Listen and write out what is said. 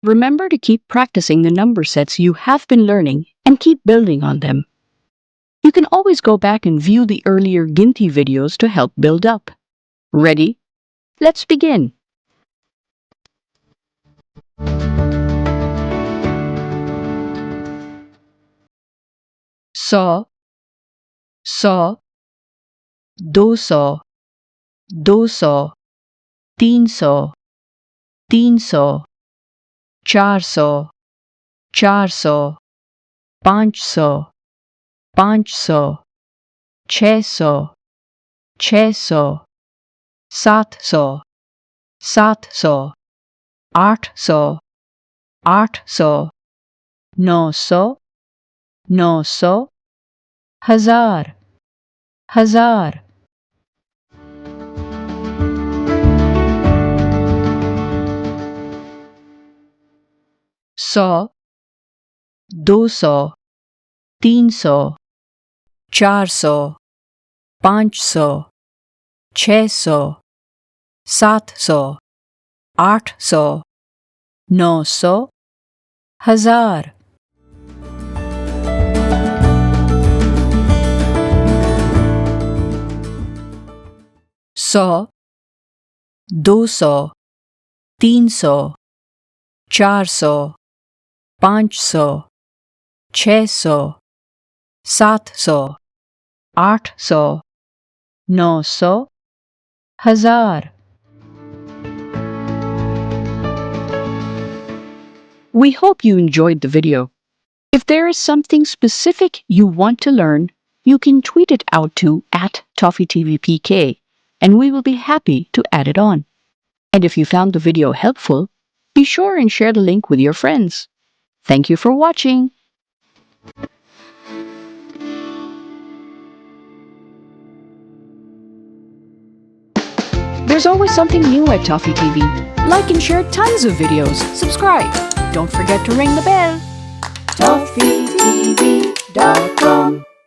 Remember to keep practicing the number sets you have been learning and keep building on them. You can always go back and view the earlier Gintee videos to help build up. Ready? Let's begin. सौ, सौ, 200, 200, 300, 300, 400, 400, 500, 500, 600, 600, 700, 700, 800, 800, 900, 900, 1000, 1000. सौ, 200, 300, 400, 500, 600, 700, 800, 900, 1000. सौ, 200, 300, 400, 500, 600, 700, 800, 900, 1000. We hope you enjoyed the video. If there is something specific you want to learn, you can tweet it out to @ToffeeTVPK, and we will be happy to add it on. And if you found the video helpful, be sure and share the link with your friends. Thank you for watching. There's always something new at Toffee TV. Like and share tons of videos. Subscribe. Don't forget to ring the bell. ToffeeTV.com